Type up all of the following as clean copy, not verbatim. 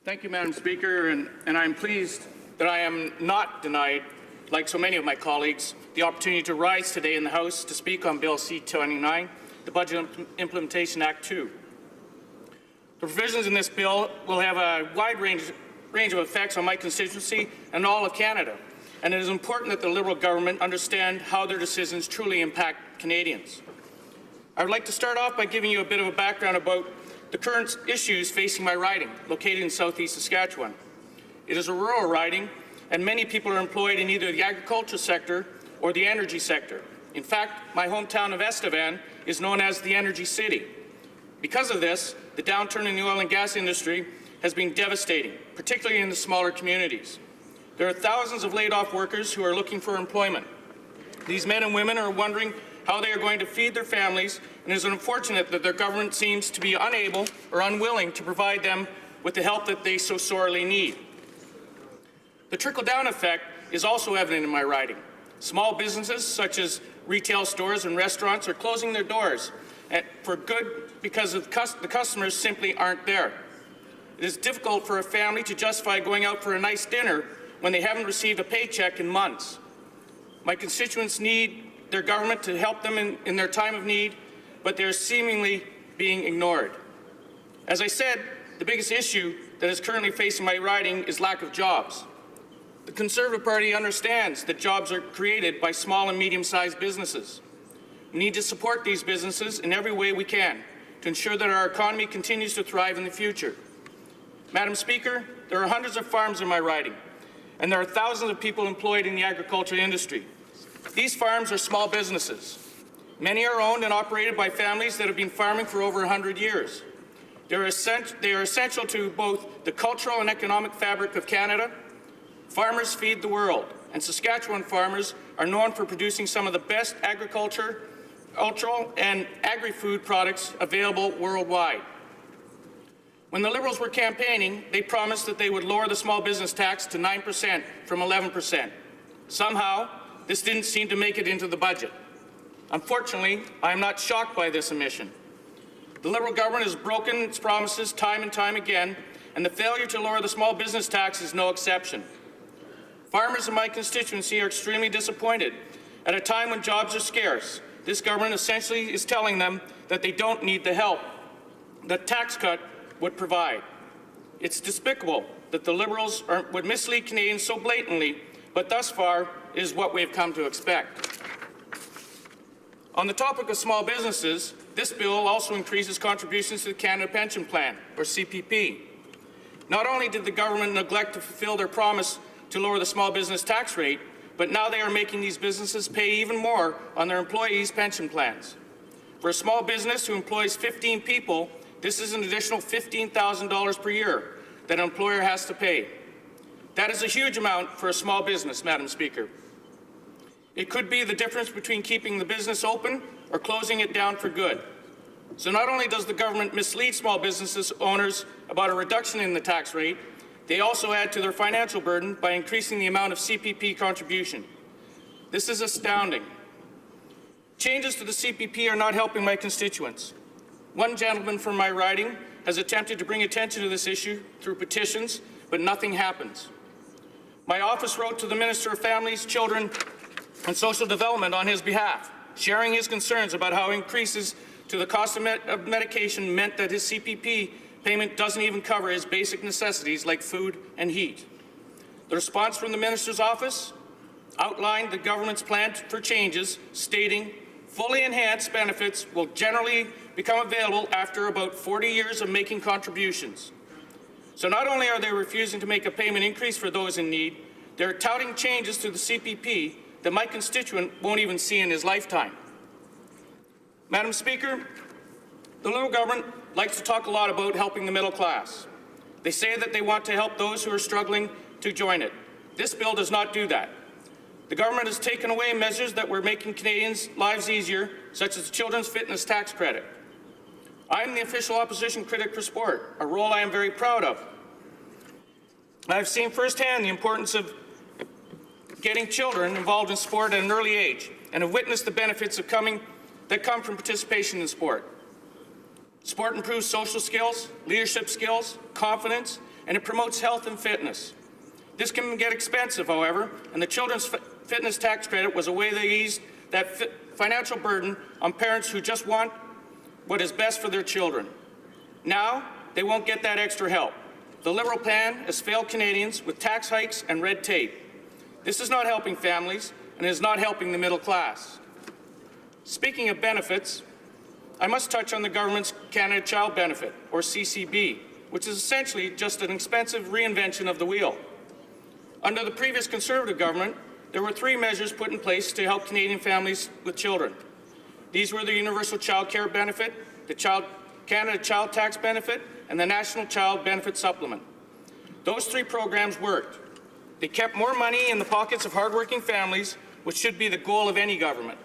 Thank you, Madam Speaker, and I'm pleased that I am not denied, like so many of my colleagues, the opportunity to rise today in the House to speak on Bill C-29, the Budget Implementation Act 2. The provisions in this bill will have a wide range of effects on my constituency and all of Canada, and it is important that the Liberal government understand how their decisions truly impact Canadians. I would like to start off by giving you a bit of a background about the current issues facing my riding, located in southeast Saskatchewan. It is a rural riding, and many people are employed in either the agriculture sector or the energy sector. In fact, my hometown of Estevan is known as the Energy City. Because of this, the downturn in the oil and gas industry has been devastating, particularly in the smaller communities. There are thousands of laid-off workers who are looking for employment. These men and women are wondering how they are going to feed their families, and it is unfortunate that their government seems to be unable or unwilling to provide them with the help that they so sorely need. The trickle-down effect is also evident in my riding. Small businesses such as retail stores and restaurants are closing their doors for good because the customers simply aren't there. It is difficult for a family to justify going out for a nice dinner when they haven't received a paycheck in months. My constituents need their government to help them in their time of need, but they're seemingly being ignored. As I said, the biggest issue that is currently facing my riding is lack of jobs. The Conservative Party understands that jobs are created by small and medium-sized businesses. We need to support these businesses in every way we can to ensure that our economy continues to thrive in the future. Madam Speaker, there are hundreds of farms in my riding, and there are thousands of people employed in the agriculture industry. These farms are small businesses. Many are owned and operated by families that have been farming for over 100 years. They are essential to both the cultural and economic fabric of Canada. Farmers feed the world, and Saskatchewan farmers are known for producing some of the best agricultural and agri-food products available worldwide. When the Liberals were campaigning, they promised that they would lower the small business tax to 9% from 11%. Somehow, this didn't seem to make it into the budget. Unfortunately, I am not shocked by this omission. The Liberal government has broken its promises time and time again, and the failure to lower the small business tax is no exception. Farmers in my constituency are extremely disappointed. At a time when jobs are scarce, this government essentially is telling them that they don't need the help that tax cut would provide. It's despicable that the Liberals would mislead Canadians so blatantly, but thus far is what we've come to expect. On the topic of small businesses, this bill also increases contributions to the Canada Pension Plan, or CPP. Not only did the government neglect to fulfill their promise to lower the small business tax rate, but now they are making these businesses pay even more on their employees' pension plans. For a small business who employs 15 people, this is an additional $15,000 per year that an employer has to pay. That is a huge amount for a small business, Madam Speaker. It could be the difference between keeping the business open or closing it down for good. So not only does the government mislead small business owners about a reduction in the tax rate, they also add to their financial burden by increasing the amount of CPP contribution. This is astounding. Changes to the CPP are not helping my constituents. One gentleman from my riding has attempted to bring attention to this issue through petitions, but nothing happens. My office wrote to the Minister of Families, Children and Social Development on his behalf, sharing his concerns about how increases to the cost of medication meant that his CPP payment doesn't even cover his basic necessities like food and heat. The response from the Minister's office outlined the government's plan for changes, stating fully enhanced benefits will generally become available after about 40 years of making contributions. So not only are they refusing to make a payment increase for those in need, they're touting changes to the CPP that my constituent won't even see in his lifetime. Madam Speaker, the Liberal government likes to talk a lot about helping the middle class. They say that they want to help those who are struggling to join it. This bill does not do that. The government has taken away measures that were making Canadians' lives easier, such as the Children's Fitness Tax Credit. I am the official opposition critic for sport, a role I am very proud of. I have seen firsthand the importance of getting children involved in sport at an early age, and have witnessed the benefits that come from participation in sport. Sport improves social skills, leadership skills, confidence, and it promotes health and fitness. This can get expensive, however, and the Children's Fitness Tax Credit was a way they eased that financial burden on parents who just want what is best for their children. Now, they won't get that extra help. The Liberal plan has failed Canadians with tax hikes and red tape. This is not helping families and is not helping the middle class. Speaking of benefits, I must touch on the government's Canada Child Benefit, or CCB, which is essentially just an expensive reinvention of the wheel. Under the previous Conservative government, there were 3 measures put in place to help Canadian families with children. These were the Universal Child Care Benefit, the Canada Child Tax Benefit, and the National Child Benefit Supplement. Those 3 programs worked. They kept more money in the pockets of hardworking families, which should be the goal of any government.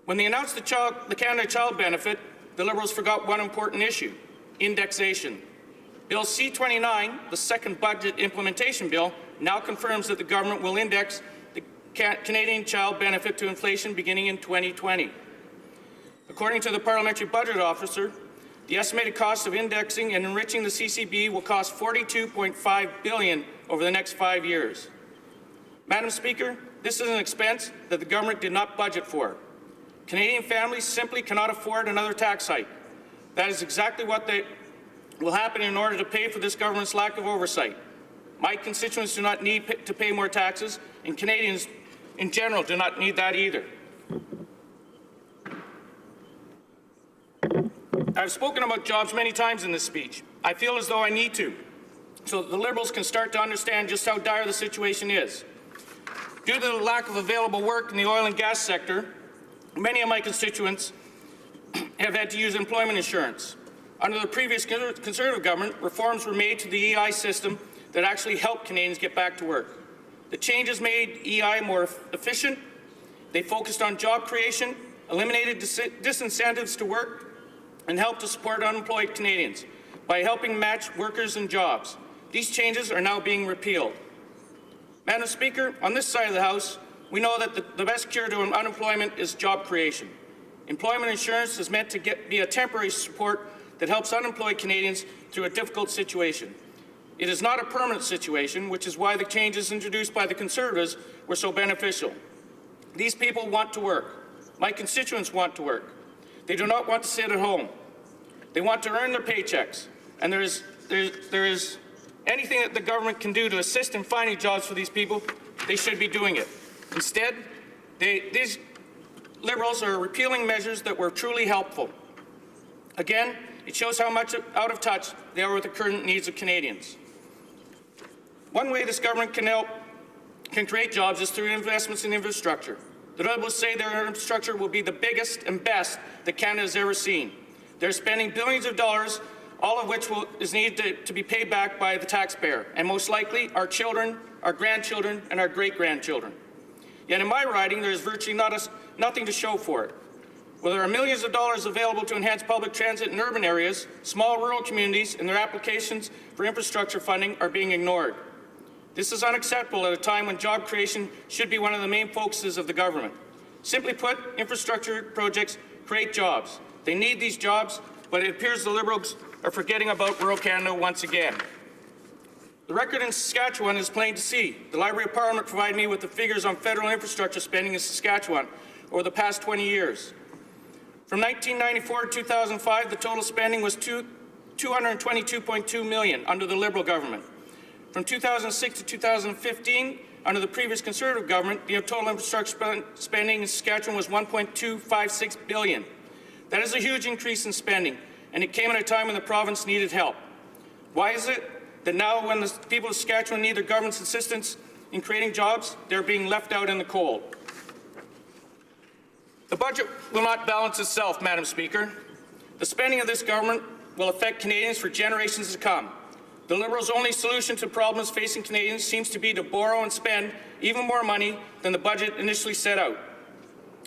When they announced the Canada Child Benefit, the Liberals forgot one important issue: indexation. Bill C-29, the second budget implementation bill, now confirms that the government will index the Canadian Child Benefit to inflation beginning in 2020. According to the Parliamentary Budget Officer, the estimated cost of indexing and enriching the CCB will cost $42.5 billion over the next 5 years. Madam Speaker, this is an expense that the government did not budget for. Canadian families simply cannot afford another tax hike. That is exactly what will happen in order to pay for this government's lack of oversight. My constituents do not need to pay more taxes, and Canadians in general do not need that either. I've spoken about jobs many times in this speech. I feel as though I need to, so that the Liberals can start to understand just how dire the situation is. Due to the lack of available work in the oil and gas sector, many of my constituents have had to use employment insurance. Under the previous Conservative government, reforms were made to the EI system that actually helped Canadians get back to work. The changes made EI more efficient. They focused on job creation, eliminated disincentives to work, and helped to support unemployed Canadians by helping match workers and jobs. These changes are now being repealed. Madam Speaker, on this side of the House, we know that the best cure to unemployment is job creation. Employment insurance is meant to be a temporary support that helps unemployed Canadians through a difficult situation. It is not a permanent situation, which is why the changes introduced by the Conservatives were so beneficial. These people want to work. My constituents want to work. They do not want to sit at home. They want to earn their paychecks, and there is anything that the government can do to assist in finding jobs for these people, they should be doing it. Instead, these Liberals are repealing measures that were truly helpful. Again, it shows how much out of touch they are with the current needs of Canadians. One way this government can create jobs is through investments in infrastructure. The Liberals say their infrastructure will be the biggest and best that Canada has ever seen. They're spending billions of dollars, all of which is needed to be paid back by the taxpayer, and most likely our children, our grandchildren, and our great-grandchildren. Yet in my riding, there is virtually nothing to show for it. While there are millions of dollars available to enhance public transit in urban areas, small rural communities and their applications for infrastructure funding are being ignored. This is unacceptable at a time when job creation should be one of the main focuses of the government. Simply put, infrastructure projects create jobs. They need these jobs, but it appears the Liberals are forgetting about rural Canada once again. The record in Saskatchewan is plain to see. The Library of Parliament provided me with the figures on federal infrastructure spending in Saskatchewan over the past 20 years. From 1994 to 2005, the total spending was $222.2 million under the Liberal government. From 2006 to 2015, under the previous Conservative government, the total infrastructure spending in Saskatchewan was $1.256 billion. That is a huge increase in spending, and it came at a time when the province needed help. Why is it that now, when the people of Saskatchewan need their government's assistance in creating jobs, they're being left out in the cold? The budget will not balance itself, Madam Speaker. The spending of this government will affect Canadians for generations to come. The Liberals' only solution to problems facing Canadians seems to be to borrow and spend even more money than the budget initially set out.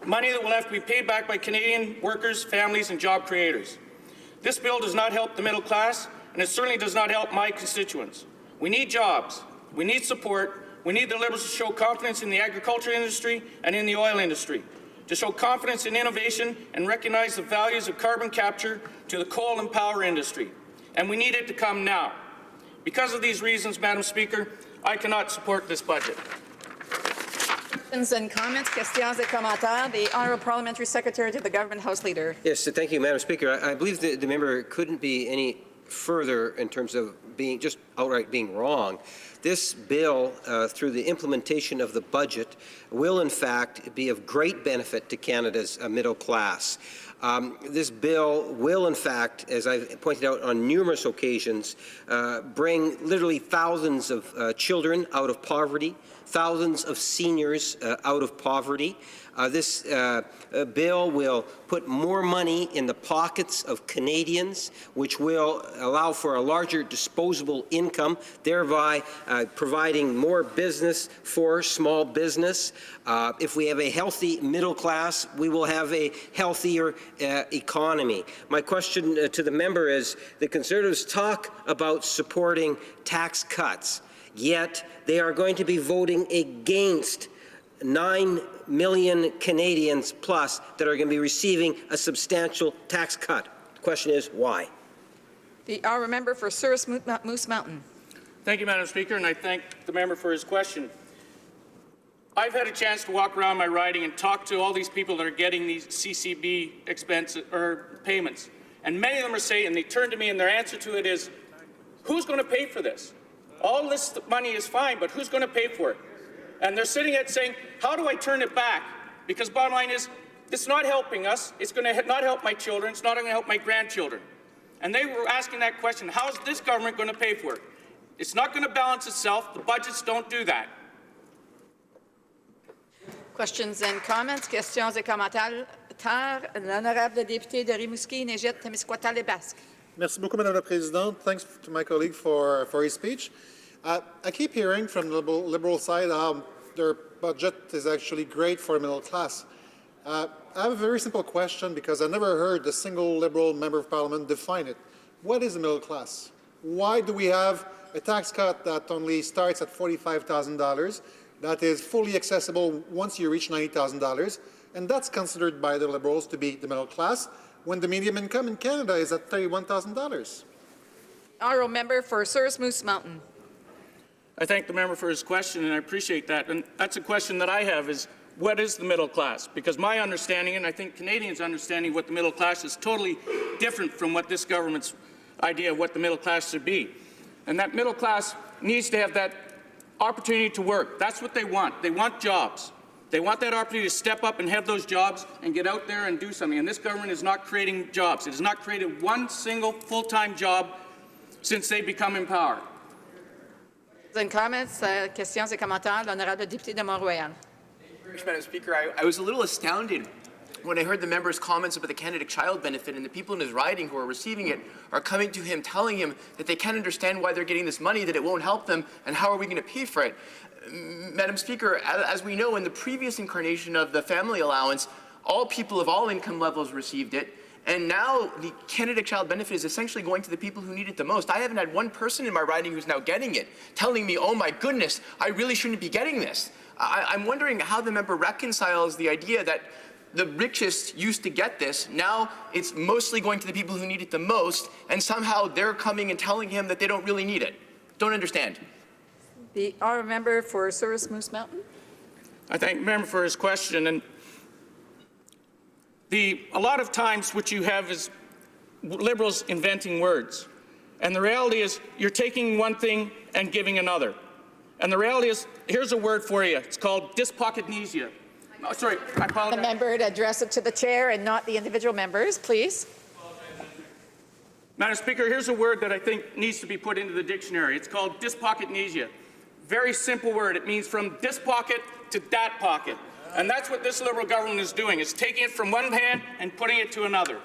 Money that will have to be paid back by Canadian workers, families, and job creators. This bill does not help the middle class, and it certainly does not help my constituents. We need jobs. We need support. We need the Liberals to show confidence in the agriculture industry and in the oil industry, to show confidence in innovation and recognize the values of carbon capture to the coal and power industry. and we need it to come now. Because of these reasons, Madam Speaker, I cannot support this budget. Questions and comments, questions et commentaires. The Honourable Parliamentary Secretary to the Government House Leader. Yes, thank you, Madam Speaker. I believe the member couldn't be any further in terms of being just outright being wrong. This bill, through the implementation of the budget, will in fact be of great benefit to Canada's middle class. This bill will, in fact, as I've pointed out on numerous occasions, bring literally thousands of children out of poverty, thousands of seniors out of poverty. This bill will put more money in the pockets of Canadians, which will allow for a larger disposable income, thereby providing more business for small business. If we have a healthy middle class, we will have a healthier economy. My question to the member is, the Conservatives talk about supporting tax cuts, yet they are going to be voting against 9 million Canadians plus that are going to be receiving a substantial tax cut. The question is, why? The Honourable Member for Souris Moose Mountain. Thank you, Madam Speaker, and I thank the member for his question. I've had a chance to walk around my riding and talk to all these people that are getting these CCB expenses or payments, and many of them are saying, and they turn to me and their answer to it is, who's going to pay for this? All this money is fine, but who's going to pay for it? And they're sitting at saying, how do I turn it back? Because bottom line is, it's not helping us. It's going to not help my children. It's not going to help my grandchildren. And they were asking that question, how is this government going to pay for it? It's not going to balance itself. The budgets don't do that. Questions and comments, questions et commentaires. L'honorable député de Rimouski, Négette, Témiscouata, Les Basques. Merci beaucoup, Madame la Présidente. Thanks to my colleague for his speech. I keep hearing from the Liberal side how their budget is actually great for the middle class. I have a very simple question because I never heard a single Liberal member of Parliament define it. What is the middle class? Why do we have a tax cut that only starts at $45,000, that is fully accessible once you reach $90,000, and that's considered by the Liberals to be the middle class, when the median income in Canada is at $31,000? Honourable Member for Souris Moose Mountain. I thank the member for his question, and I appreciate that. And that's a question that I have is, what is the middle class? Because my understanding, and I think Canadians' understanding of what the middle class is totally different from what this government's idea of what the middle class should be. And that middle class needs to have that opportunity to work. That's what they want. They want jobs. They want that opportunity to step up and have those jobs and get out there and do something. And this government is not creating jobs. It has not created one single full-time job since they become in power. And comments, questions et commentaires. L'honorable député de Mont-Royal. Madam Speaker, I was a little astounded when I heard the member's comments about the Canada Child Benefit, and the people in his riding who are receiving it are coming to him telling him that they can't understand why they're getting this money, that it won't help them, and how are we going to pay for it? Madam Speaker, as we know, in the previous incarnation of the family allowance, all people of all income levels received it. And now the Canada Child Benefit is essentially going to the people who need it the most. I haven't had one person in my riding who's now getting it, telling me, oh my goodness, I really shouldn't be getting this. I'm wondering how the member reconciles the idea that the richest used to get this, now it's mostly going to the people who need it the most, and somehow they're coming and telling him that they don't really need it. Don't understand. The Honourable Member for Souris Moose Mountain. I thank the member for his question. And a lot of times what you have is Liberals inventing words. And the reality is you're taking one thing and giving another. And the reality is, here's a word for you. It's called dyspocketnesia. Oh, sorry, I apologize. The member to address it to the chair and not the individual members, please. Madam Speaker, here's a word that I think needs to be put into the dictionary. It's called dyspocketnesia. Very simple word. It means from this pocket to that pocket. And that's what this Liberal government is doing. It's taking it from one hand and putting it to another.